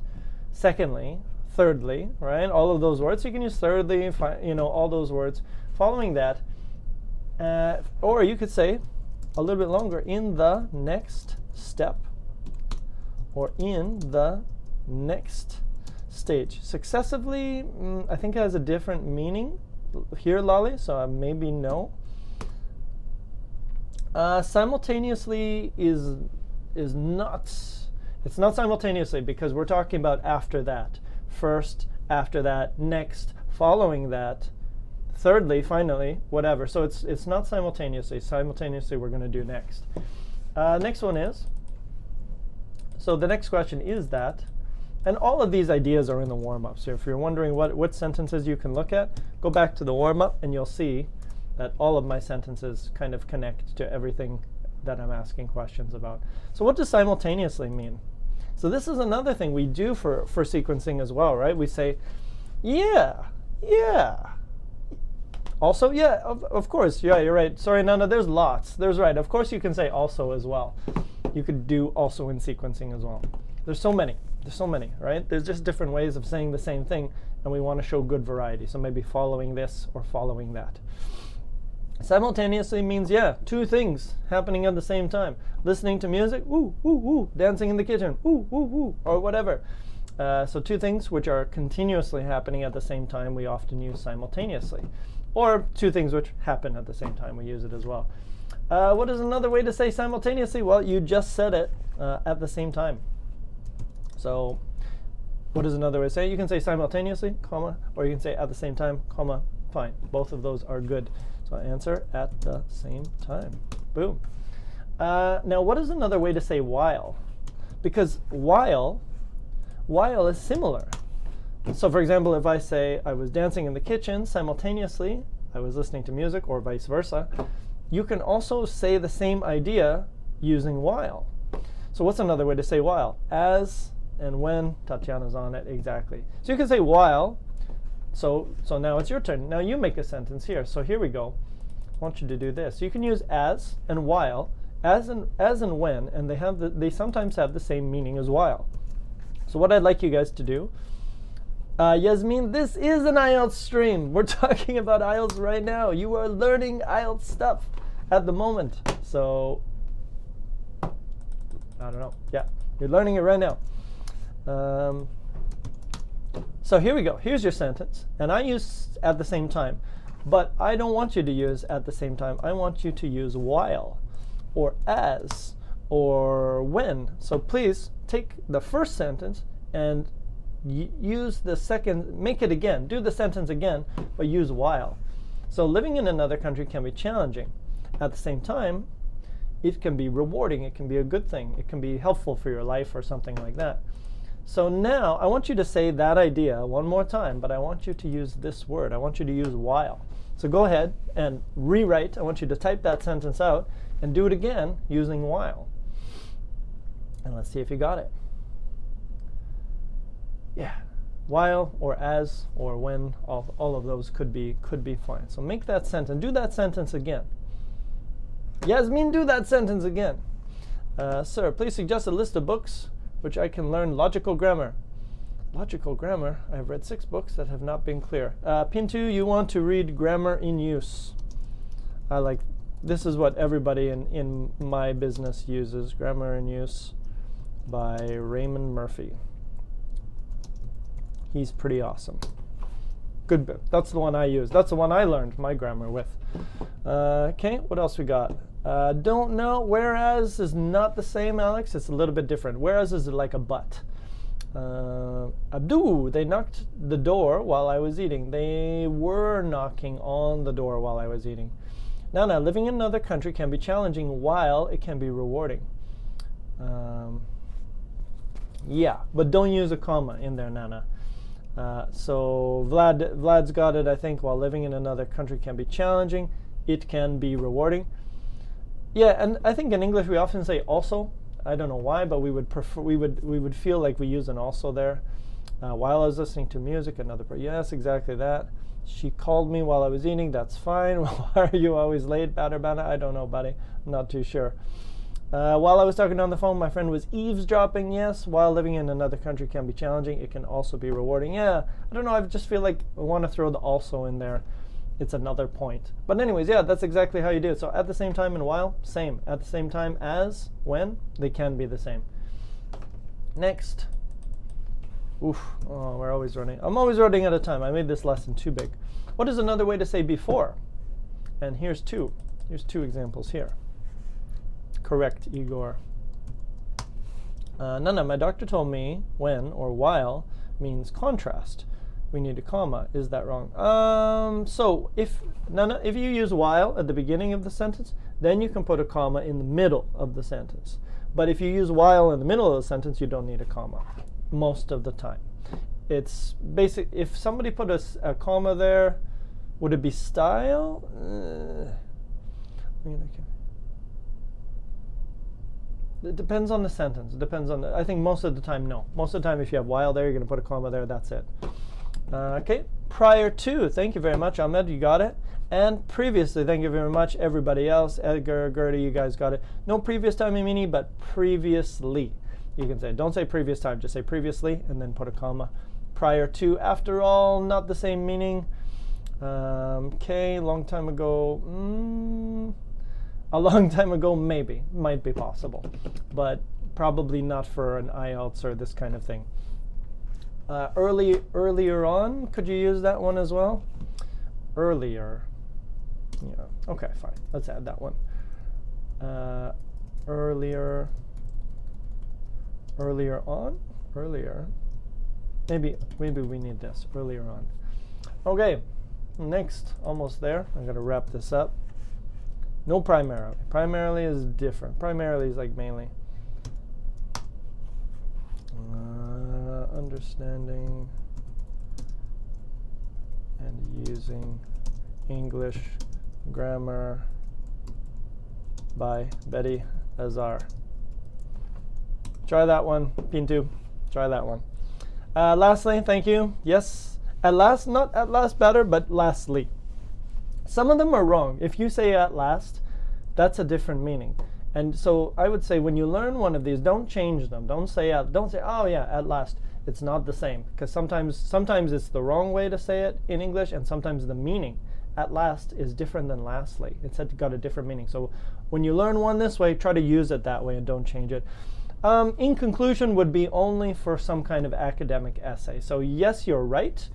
secondly, thirdly, right? All of those words. So you can use thirdly, all those words. Following that, or you could say a little bit longer, in the next step, or in the next stage. Successively, I think has a different meaning here, Lolly, so maybe no. Simultaneously is not, it's not simultaneously, because we're talking about after that. First, after that, next, following that, thirdly, finally, whatever. So it's not simultaneously. Simultaneously we're going to do next. Next one is, so the next question is that, and all of these ideas are in the warm-up. So if you're wondering what sentences you can look at, go back to the warm-up and you'll see that all of my sentences kind of connect to everything that I'm asking questions about. So what does simultaneously mean? So this is another thing we do for sequencing as well, right? We say, yeah. Also, yeah, of course, yeah, you're right. Sorry, Nana, there's lots. There's right. Of course you can say also as well. You could do also in sequencing as well. There's so many, right? There's just different ways of saying the same thing, and we want to show good variety. So maybe following this or following that. Simultaneously means, yeah, two things happening at the same time. Listening to music, woo, woo, woo. Dancing in the kitchen, woo, woo, woo, or whatever. So two things which are continuously happening at the same time, we often use simultaneously. Or two things which happen at the same time, we use it as well. What is another way to say simultaneously? Well, you just said it at the same time. So what is another way to say it? You can say simultaneously, comma, or you can say at the same time, comma, fine. Both of those are good. So answer at the same time. Boom. Now, what is another way to say while? Because while is similar. So for example, if I say I was dancing in the kitchen, simultaneously I was listening to music, or vice versa, you can also say the same idea using while. So what's another way to say while? As and when. Tatiana's on it, exactly. So you can say while So now it's your turn. Now you make a sentence here. So here we go. I want you to do this. You can use as and while, as and when, and they sometimes have the same meaning as while. So what I'd like you guys to do, Yasmin, this is an IELTS stream. We're talking about IELTS right now. You are learning IELTS stuff at the moment. So I don't know. Yeah, you're learning it right now. So here we go. Here's your sentence. And I use at the same time. But I don't want you to use at the same time. I want you to use while or as or when. So please take the first sentence and use the second, make it again. Do the sentence again, but use while. So living in another country can be challenging. At the same time, it can be rewarding. It can be a good thing. It can be helpful for your life or something like that. So now I want you to say that idea one more time, but I want you to use this word. I want you to use while. So go ahead and rewrite. I want you to type that sentence out and do it again using while. And let's see if you got it. Yeah, while or as or when, all of those could be fine. So make that sentence. Do that sentence again. Yasmin, do that sentence again. Sir, please suggest a list of books which I can learn logical grammar. Logical grammar? I've read 6 books that have not been clear. Pintu, you want to read Grammar in Use. This is what everybody in my business uses. Grammar in Use by Raymond Murphy. He's pretty awesome. Good book. That's the one I use. That's the one I learned my grammar with. Okay, what else we got? Don't know. Whereas is not the same, Alex. It's a little bit different. Whereas is like a but. Abdu, they knocked the door while I was eating. They were knocking on the door while I was eating. Now, living in another country can be challenging while it can be rewarding. Yeah, but don't use a comma in there, Nana. So Vlad's got it, I think. While living in another country can be challenging, it can be rewarding. Yeah, and I think in English we often say also. I don't know why, but we would feel like we use an also there. While I was listening to music, yes, exactly that. She called me while I was eating. That's fine. Why are you always late, Bana? I don't know, buddy. I'm not too sure. While I was talking on the phone, my friend was eavesdropping. Yes, while living in another country can be challenging, it can also be rewarding. Yeah, I don't know. I just feel like I want to throw the also in there. It's another point. But anyways, yeah, that's exactly how you do it. So at the same time and while, same. At the same time as, when, they can be the same. Next. Oof, oh, we're always running. I'm always running out of time. I made this lesson too big. What is another way to say before? And here's 2. Here's 2 examples here. Correct, Igor. Nana, my doctor told me when or while means contrast. We need a comma. Is that wrong? So if you use while at the beginning of the sentence, then you can put a comma in the middle of the sentence. But if you use while in the middle of the sentence, you don't need a comma most of the time. It's basic. If somebody put a comma there, would it be style? It depends on the sentence. It depends on I think most of the time, no. Most of the time, if you have while there, you're going to put a comma there. That's it. Okay, prior to, thank you very much, Ahmed, you got it. And previously, thank you very much, everybody else. Edgar, Gertie, you guys got it. No previous time, Mini, but previously. You can say, don't say previous time, just say previously, and then put a comma. Prior to, after all, not the same meaning. Okay, long time ago, a long time ago, maybe, might be possible, but probably not for an IELTS or this kind of thing. Earlier on, could you use that one as well? Earlier. Yeah. Okay, fine. Let's add that one. Earlier on. Earlier. Maybe we need this. Earlier on. Okay. Next. Almost there. I'm gonna wrap this up. No primarily. Primarily is different. Primarily is like mainly. Understanding and using English grammar by Betty Azar. Try that one, Pintu. Try that one. Lastly, thank you. Yes, At last, not at last better, but lastly. Some of them are wrong. If you say at last, that's a different meaning. And so I would say when you learn one of these, don't change them. Don't say, oh yeah, at last. It's not the same, because sometimes it's the wrong way to say it in English, and sometimes the meaning at last is different than lastly. It's got a different meaning. So when you learn one this way, try to use it that way and don't change it. In conclusion would be only for some kind of academic essay. So yes, you're right,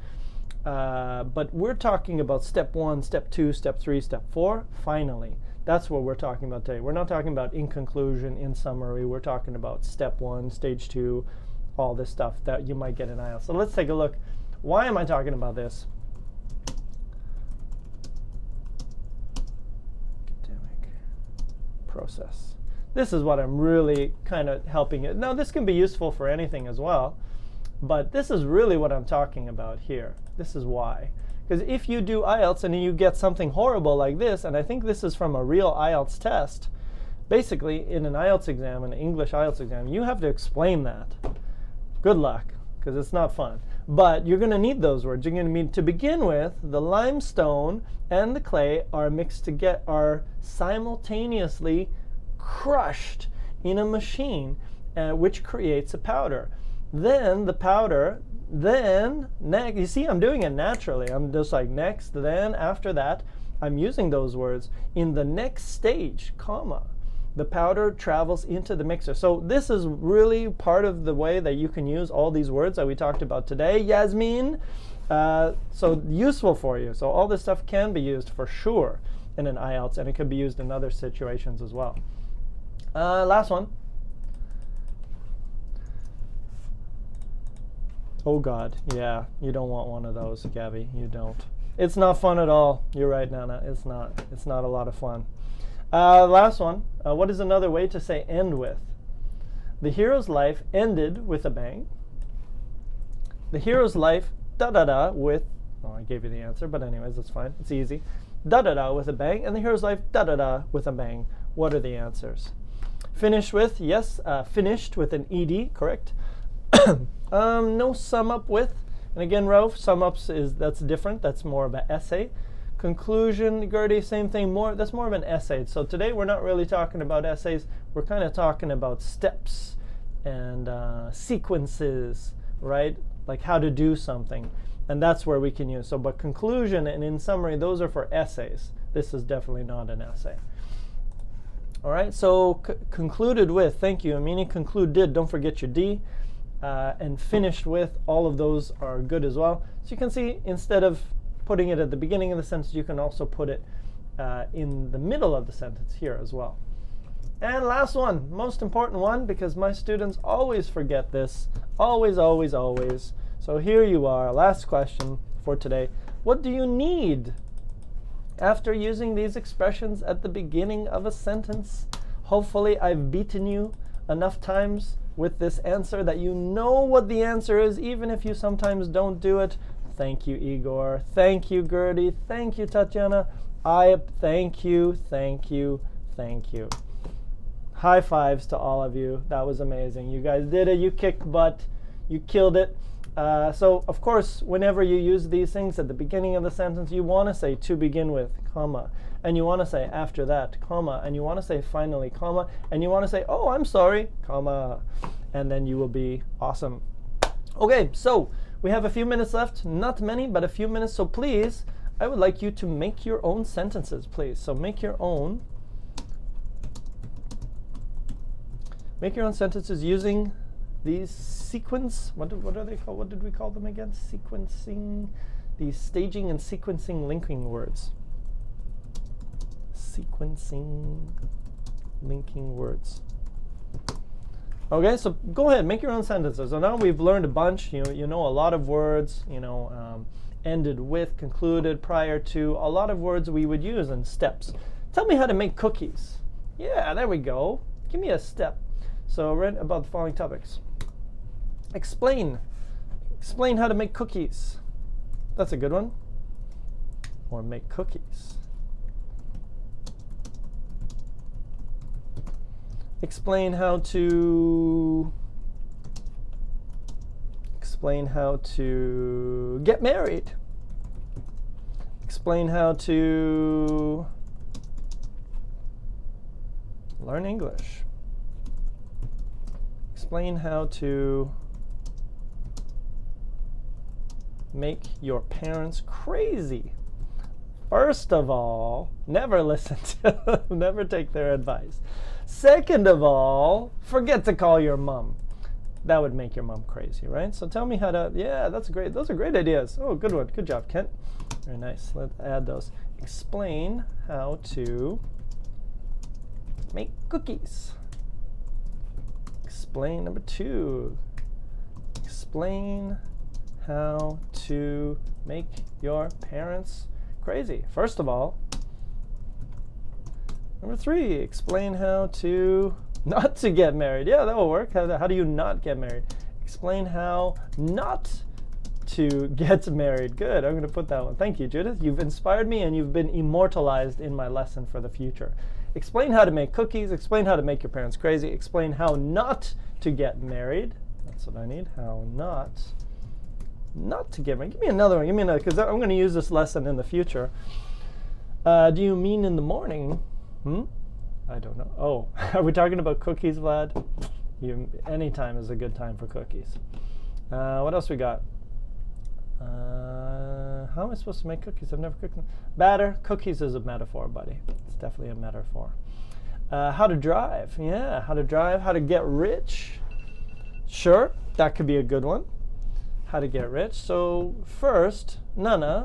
but we're talking about step 1, step 2, step 3, step 4, finally. That's what we're talking about today. We're not talking about in conclusion, in summary. We're talking about step 1, stage 2, all this stuff that you might get in IELTS. So let's take a look. Why am I talking about this? Academic process. This is what I'm really kind of helping it. Now, this can be useful for anything as well, but this is really what I'm talking about here. This is why. Because if you do IELTS and you get something horrible like this, and I think this is from a real IELTS test, basically in an IELTS exam, an English IELTS exam, you have to explain that. Good luck, because it's not fun. But you're going to need those words. You're going to need, to begin with, the limestone and the clay are are simultaneously crushed in a machine, which creates a powder. Then the powder, next, you see I'm doing it naturally. I'm just like next, then, after that, I'm using those words. In the next stage, comma, the powder travels into the mixer. So this is really part of the way that you can use all these words that we talked about today, Yasmin. So useful for you. So all this stuff can be used for sure in an IELTS, and it can be used in other situations as well. Last one. Oh God, yeah, you don't want one of those, Gabby. You don't. It's not fun at all. You're right, Nana. It's not. It's not a lot of fun. Last one. What is another way to say end with? The hero's life ended with a bang. The hero's life da-da-da with, oh, I gave you the answer, but anyways, that's fine. It's easy. Da-da-da with a bang, and the hero's life da-da-da with a bang. What are the answers? Finish with, yes, finished with an ED, correct. No sum up with, and again, Rauf, sum ups that's different. That's more of an essay. Conclusion, Gertie, same thing. That's more of an essay. So today we're not really talking about essays. We're kind of talking about steps and sequences, right? Like how to do something, and that's where we can use. So, but conclusion and in summary, those are for essays. This is definitely not an essay. All right. So concluded with. Thank you, Amini. Concluded. Don't forget your D. And finished with, all of those are good as well. So you can see, instead of putting it at the beginning of the sentence, you can also put it in the middle of the sentence here as well. And last one, most important one, because my students always forget this. Always, always, always. So here you are, last question for today. What do you need after using these expressions at the beginning of a sentence? Hopefully I've beaten you enough times with this answer that you know what the answer is, even if you sometimes don't do it. Thank you, Igor. Thank you, Gertie. Thank you, Tatiana. Thank you, thank you, thank you. High fives to all of you. That was amazing. You guys did it. You kicked butt. You killed it. So, of course, whenever you use these things at the beginning of the sentence, you want to say to begin with, comma. And you want to say after that, comma. And you want to say finally, comma. And you want to say, oh, I'm sorry, comma. And then you will be awesome. Okay, so we have a few minutes left. Not many, but a few minutes. So please, I would like you to make your own sentences, please. So make your own. Make your own sentences using these sequence. What are they called? What did we call them again? Sequencing. These staging and sequencing linking words. Sequencing linking words. Okay, so go ahead, make your own sentences. So now we've learned a bunch. You know a lot of words. Ended with, concluded, prior to. A lot of words we would use in steps. Tell me how to make cookies. Yeah, there we go. Give me a step. So read about the following topics. Explain how to make cookies. That's a good one. Or make cookies. Explain how to Explain how to get married. Explain how to learn English. Explain how to make your parents crazy. First of all, never listen to them, never take their advice. Second of all, forget to call your mom. That would make your mom crazy, right? So tell me how to, yeah, that's great. Those are great ideas. Oh, good one. Good job, Kent. Very nice. Let's add those. Explain how to make cookies. Explain number 2. Explain how to make your parents crazy. First of all, number 3, explain how to not to get married. Yeah, that will work. How do you not get married? Explain how not to get married. Good. I'm going to put that one. Thank you, Judith. You've inspired me and you've been immortalized in my lesson for the future. Explain how to make cookies. Explain how to make your parents crazy. Explain how not to get married. That's what I need. How not to get married. Give me another one. Give me another, because I'm going to use this lesson in the future. Do you mean in the morning? I don't know. Oh, are we talking about cookies, Vlad? Any time is a good time for cookies. What else we got? How am I supposed to make cookies? I've never cooked them. Batter. Cookies is a metaphor, buddy. It's definitely a metaphor. How to drive. Yeah, how to drive. How to get rich. Sure, that could be a good one. How to get rich. So first,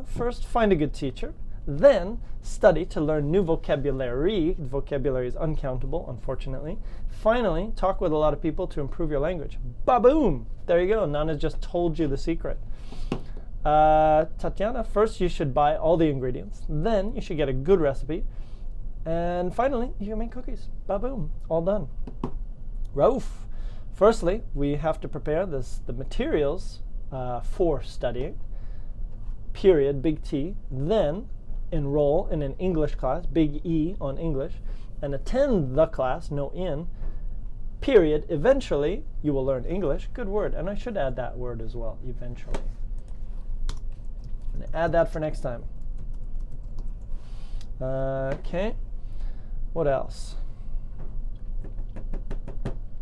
first find a good teacher. Then study to learn new vocabulary. Vocabulary is uncountable, unfortunately. Finally, talk with a lot of people to improve your language. Ba-boom! There you go. Nana just told you the secret. Tatiana, first you should buy all the ingredients. Then you should get a good recipe. And finally, you can make cookies. Ba-boom! All done. Rauf. Firstly, we have to prepare the materials for studying. Period, big T. Then enroll in an English class, big E on English, and attend the class, no in, period. Eventually, you will learn English. Good word. And I should add that word as well, eventually. I'm going to add that for next time. Okay. What else?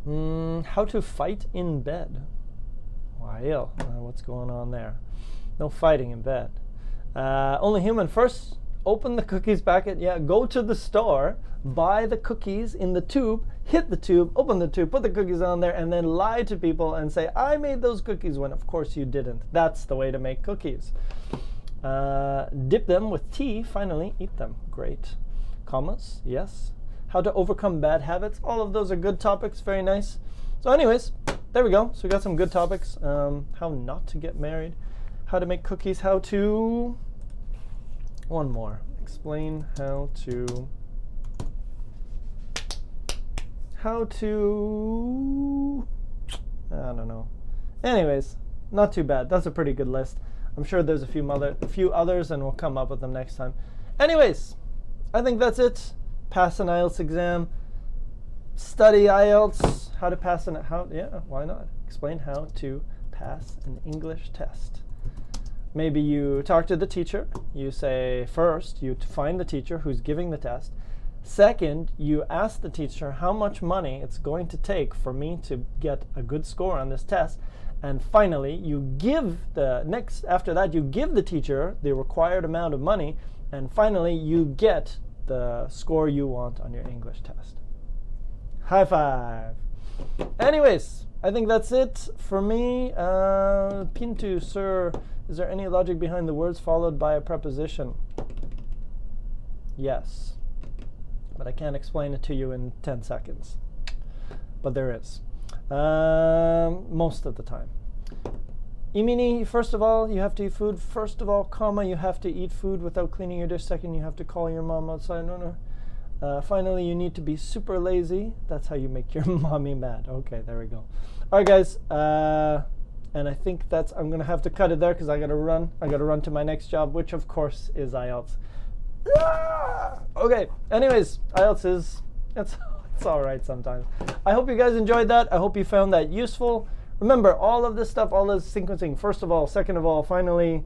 How to fight in bed. Wael, what's going on there? No fighting in bed. Only human. First, open the cookies packet. Yeah, go to the store, buy the cookies in the tube, hit the tube, open the tube, put the cookies on there, and then lie to people and say, I made those cookies, when of course you didn't. That's the way to make cookies. Dip them with tea. Finally, eat them. Great. Commas. Yes. How to overcome bad habits. All of those are good topics. Very nice. So anyways, there we go. So we got some good topics. How not to get married. How to make cookies. How to... One more. Explain how to... I don't know. Anyways, not too bad. That's a pretty good list. I'm sure there's a few others, and we'll come up with them next time. Anyways, I think that's it. Pass an IELTS exam. Study IELTS. How to pass yeah, why not? Explain how to pass an English test. Maybe you talk to the teacher. You say, first, you find the teacher who's giving the test. Second, you ask the teacher how much money it's going to take for me to get a good score on this test. And finally, after that, you give the teacher the required amount of money. And finally, you get the score you want on your English test. High five. Anyways, I think that's it for me. Pintu, sir, is there any logic behind the words followed by a preposition? Yes. But I can't explain it to you in 10 seconds. But there is. Most of the time. Imini, first of all, you have to eat food. First of all, comma, you have to eat food without cleaning your dish. Second, you have to call your mom outside. No. Finally, you need to be super lazy. That's how you make your mommy mad. Okay, there we go. All right, guys. And I think I'm going to have to cut it there because I got to run. I got to run to my next job, which, of course, is IELTS. Okay, anyways, IELTS it's all right sometimes. I hope you guys enjoyed that. I hope you found that useful. Remember, all of this stuff, all this sequencing, first of all, second of all, finally,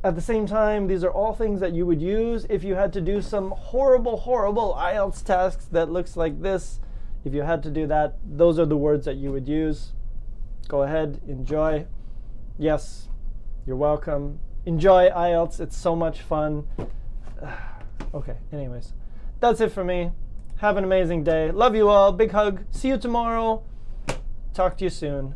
at the same time, these are all things that you would use if you had to do some horrible, horrible IELTS tasks that looks like this. If you had to do that, those are the words that you would use. Go ahead, enjoy. Yes, you're welcome. Enjoy IELTS, it's so much fun. Okay, anyways, that's it for me. Have an amazing day. Love you all. Big hug. See you tomorrow. Talk to you soon.